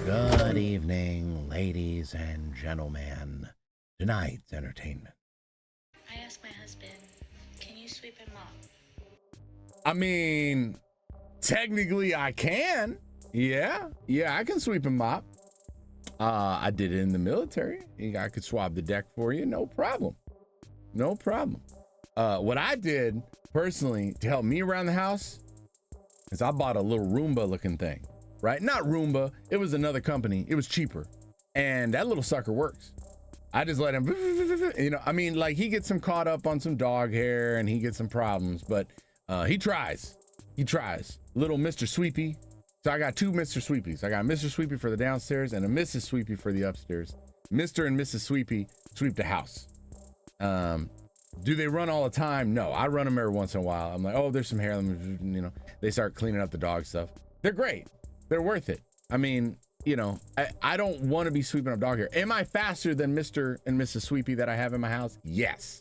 Good evening, ladies and gentlemen. Tonight's entertainment. I asked my husband, can you sweep and mop? I mean, technically I can. Yeah, I can sweep and mop. I did it in the military. I could swab the deck for you, no problem. No problem. What I did personally to help me around the house is I bought a little Roomba looking thing, right? Not Roomba, it was another company. It was cheaper. And that little sucker works. I just let him, you know, I mean, like he gets some caught up on some dog hair and he gets some problems, but he tries. Little Mr. Sweepy. So I got two Mr. Sweepies. I got Mr. Sweepy for the downstairs and a Mrs. Sweepy for the upstairs. Mr. and Mrs. Sweepy sweep the house. Do they run all the time? No, I run them every once in a while. I'm like, oh, there's some hair. You know, they start cleaning up the dog stuff. They're great. They're worth it. I mean, you know, I don't want to be sweeping up dog hair. Am I faster than Mr. and Mrs. Sweepy that I have in my house? Yes.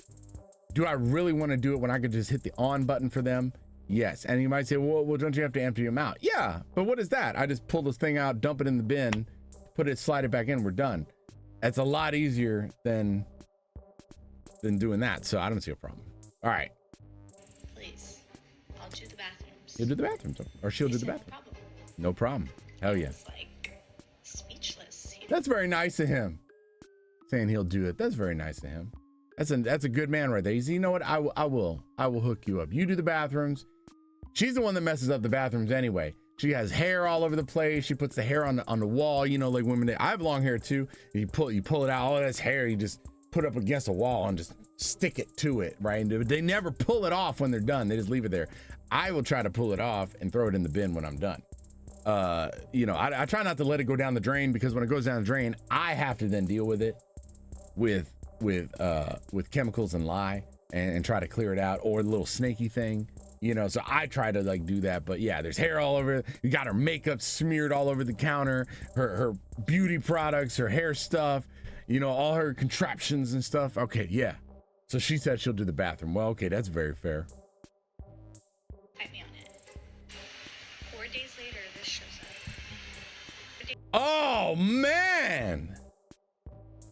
Do I really want to do it when I could just hit the on button for them? Yes. And you might say, well, don't you have to empty them out? Yeah, but what is that? I just pull this thing out, dump it in the bin, slide it back in, we're done. That's a lot easier than doing that, so I don't see a problem. All right. Please, I'll do the bathrooms. You'll do the bathrooms, or she'll do the bathroom. No problem. Hell yeah. It's like speechless. That's very nice of him. Saying he'll do it. That's very nice of him. That's a good man right there. You know what? I will hook you up. You do the bathrooms. She's the one that messes up the bathrooms anyway. She has hair all over the place. She puts the hair on the wall. You know, like women. I have long hair too. You pull it out. All this hair, you just put up against a wall and just stick it to it, right? And they never pull it off when they're done. They just leave it there. I will try to pull it off and throw it in the bin when I'm done. You know, I try not to let it go down the drain, because when it goes down the drain, I have to then deal with it with chemicals and lye and try to clear it out, or the little snaky thing, you know. So I try to like do that, but yeah, there's hair all over. You got her makeup smeared all over the counter, her beauty products, her hair stuff, you know, all her contraptions and stuff. Okay, yeah. So she said she'll do the bathroom. Well, okay, that's very fair. Fight me on it. 4 days later, this shows up. Oh man,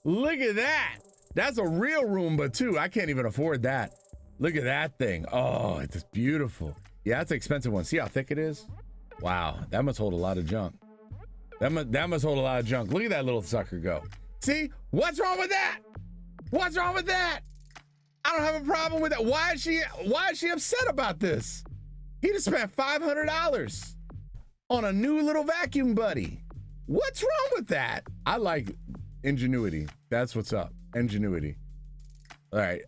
look at that. That's a real Roomba too. I can't even afford that. Look at that thing. Oh, it's beautiful. Yeah, that's an expensive one. See how thick it is? Wow, that must hold a lot of junk. That must hold a lot of junk. Look at that little sucker go. See, what's wrong with that? What's wrong with that? I don't have a problem with that. Why is she upset about this? He just spent $500 on a new little vacuum buddy. What's wrong with that? I like ingenuity. That's what's up. Ingenuity. All right.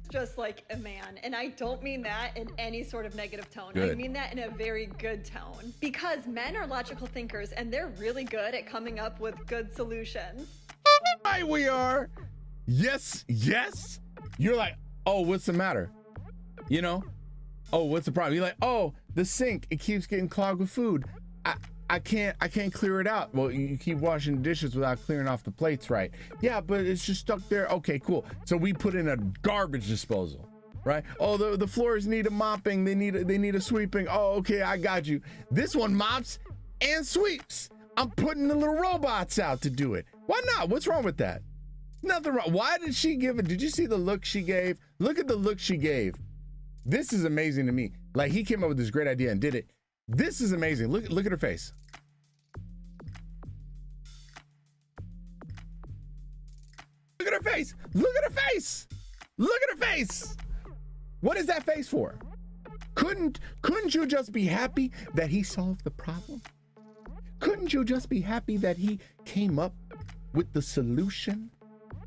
Just like a man, and I don't mean that in any sort of negative tone. Good. I mean that in a very good tone, because men are logical thinkers and they're really good at coming up with good solutions. Right, we are. Yes. You're like, oh, what's the matter? You know? Oh, what's the problem? You're like, oh, the sink, it keeps getting clogged with food. I can't clear it out. Well, you keep washing the dishes without clearing off the plates, right? Yeah, but it's just stuck there. Okay, cool. So we put in a garbage disposal, right? Oh, the floors need a mopping. They need a sweeping. Oh, okay, I got you. This one mops and sweeps. I'm putting the little robots out to do it. Why not? What's wrong with that? Nothing wrong. Why did she give it? Did you see the look she gave? Look at the look she gave. This is amazing to me. Like, he came up with this great idea and did it. This is amazing. Look at her face. Look at her face. Look at her face. Look at her face. What is that face for? Couldn't you just be happy that he solved the problem? Couldn't you just be happy that he came up with the solution?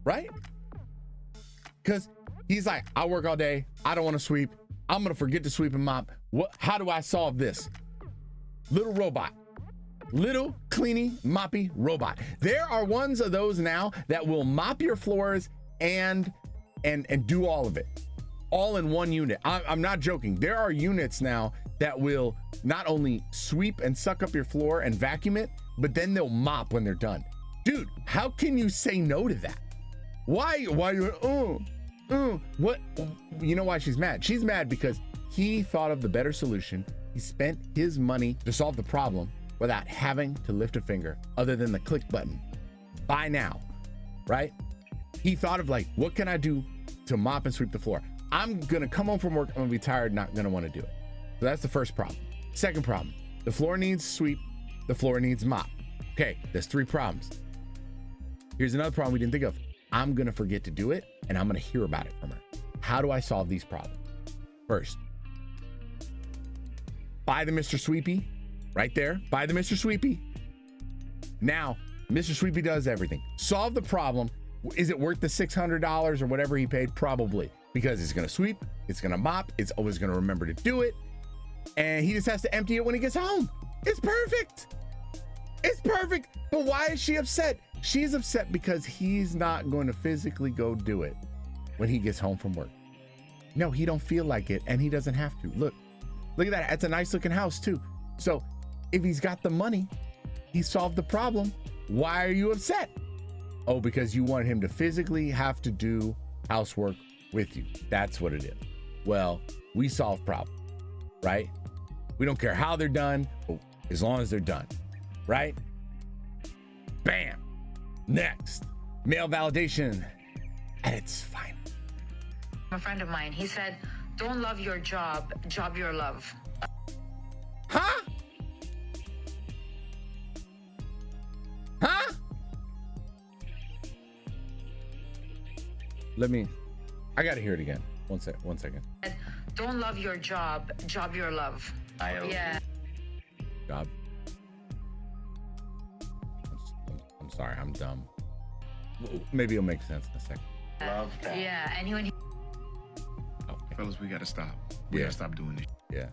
Right? Because he's like, I work all day. I don't want to sweep. I'm going to forget to sweep and mop. How do I solve this? Little robot. Little cleany, moppy robot. There are ones of those now that will mop your floors and do all of it. All in one unit. I'm not joking. There are units now that will not only sweep and suck up your floor and vacuum it, but then they'll mop when they're done. Dude, how can you say no to that? Why you, what? You know why she's mad? She's mad because he thought of the better solution. He spent his money to solve the problem, without having to lift a finger other than the click button. By now, right? He thought of like, what can I do to mop and sweep the floor? I'm gonna come home from work, I'm gonna be tired, not gonna wanna do it. So that's the first problem. Second problem, the floor needs sweep, the floor needs mop. Okay, there's 3 problems. Here's another problem we didn't think of. I'm gonna forget to do it and I'm gonna hear about it from her. How do I solve these problems? First, buy the Mr. Sweepy, right there, buy the Mr. Sweepy. Now, Mr. Sweepy does everything. Solve the problem. Is it worth the $600 or whatever he paid? Probably, because it's gonna sweep, it's gonna mop, it's always gonna remember to do it, and he just has to empty it when he gets home. It's perfect. It's perfect. But why is she upset? She's upset because he's not going to physically go do it when he gets home from work. No, he don't feel like it, and he doesn't have to. Look at that. It's a nice looking house too. So if he's got the money, he solved the problem. Why are you upset? Oh, because you want him to physically have to do housework with you. That's what it is. Well, we solve problems, right? We don't care how they're done, as long as they're done, right? Bam. Next, male validation at its finest. A friend of mine, he said, don't love your job, job your love. Huh? Huh? I gotta hear it again. One second. Don't love your job, job your love. Yeah. Job. I'm sorry, I'm dumb. Maybe it'll make sense in a second. Love that. Yeah, and when he... Okay. Fellas, we gotta stop. We gotta stop doing this. Yeah.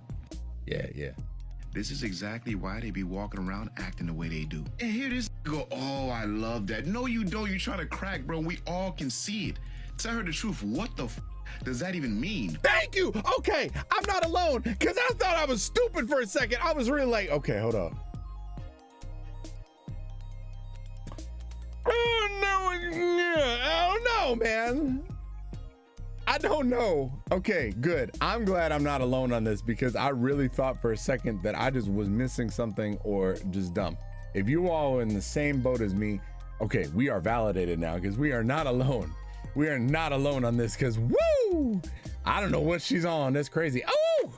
This is exactly why they be walking around acting the way they do. And here this go, oh, I love that. No, you don't. You trying to crack, bro. We all can see it. Tell her the truth. What the does that even mean? Thank you. Okay, I'm not alone, because I thought I was stupid for a second. I was really like, okay, hold on. Oh, no, I don't know, man. I don't know. Okay, good. I'm glad I'm not alone on this, because I really thought for a second that I just was missing something or just dumb. If you all are in the same boat as me, okay, we are validated now, because we are not alone. We are not alone on this, because woo! I don't know what she's on. That's crazy. Oh!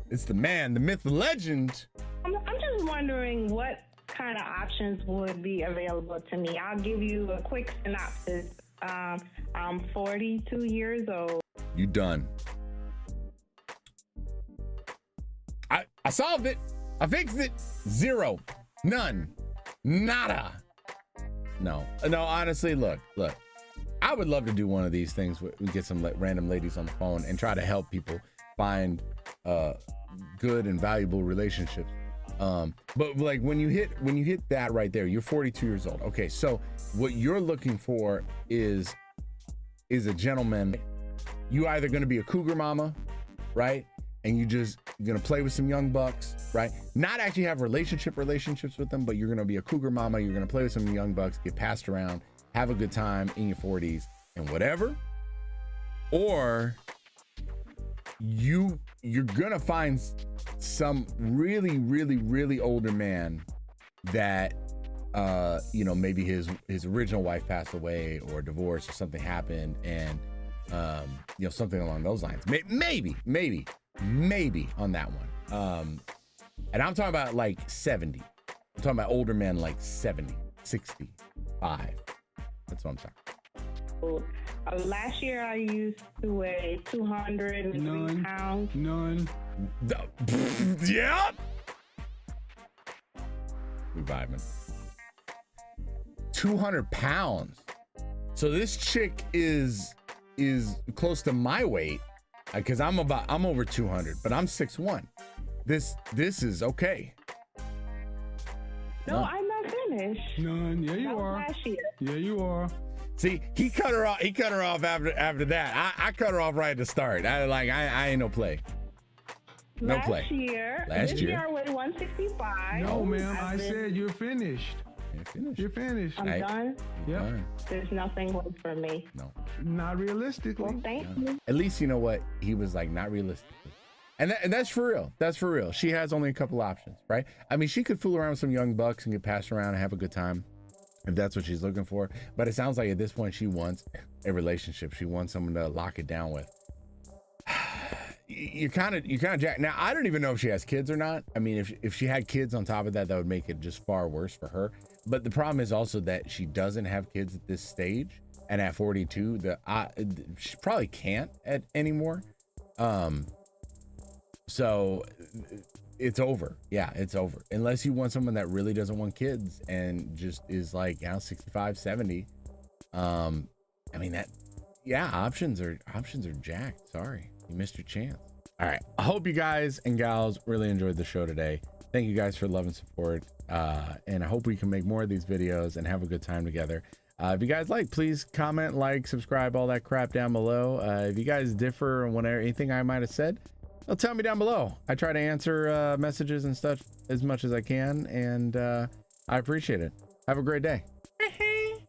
It's the man, the myth, the legend. I'm just wondering what kind of options would be available to me. I'll give you a quick synopsis. I'm 42 years old. You done. I solved it. I fixed it. 0. None. Nada. No, honestly, look. I would love to do one of these things where we get some random ladies on the phone and try to help people find good and valuable relationships. But like when you hit that right there, you're 42 years old. Okay, so what you're looking for is a gentleman. You either going to be a cougar mama, right? And you just gonna play with some young bucks, right? Not actually have relationships with them, but you're gonna be a cougar mama. You're gonna play with some young bucks, get passed around, have a good time in your 40s and whatever. Or you're gonna find some really older man that maybe his original wife passed away or divorced or something happened, and something along those lines. Maybe on that one. And I'm talking about like 70. I'm talking about older men like 70, 65. That's what I'm talking. Last year I used to weigh 203 pounds. None. Yeah. We vibing. 200 pounds. So this chick is close to my weight, because I'm over 200, but I'm 6'1". This is okay. No, I'm not finished. None. Yeah, you are. Last year. Yeah, you are. See, he cut her off. He cut her off after that. I cut her off right at the start. I ain't no play. No Last play. Year. Last this year. year I weighed 165. No, ma'am. I said you're finished. You're finished. You're finished. I'm done. Yep. Fine. There's nothing more for me. No. Not realistically. Well, thank you. At least you know what? He was like, not realistic. And that's for real. That's for real. She has only a couple options, right? I mean, she could fool around with some young bucks and get passed around and have a good time if that's what she's looking for. But it sounds like at this point, she wants a relationship. She wants someone to lock it down with. You kind of jack. Now, I don't even know if she has kids or not. I mean, if she had kids on top of that, that would make it just far worse for her. But the problem is also that she doesn't have kids at this stage. And at 42, she probably can't anymore. So it's over. Yeah, it's over. Unless you want someone that really doesn't want kids and just is like, 65, 70. I mean, options are jacked. Sorry, you missed your chance. All right. I hope you guys and gals really enjoyed the show today. Thank you guys for love and support. And I hope we can make more of these videos and have a good time together. If you guys like, please comment, like, subscribe, all that crap down below. If you guys differ on anything I might have said, tell me down below. I try to answer messages and stuff as much as I can, and I appreciate it. Have a great day.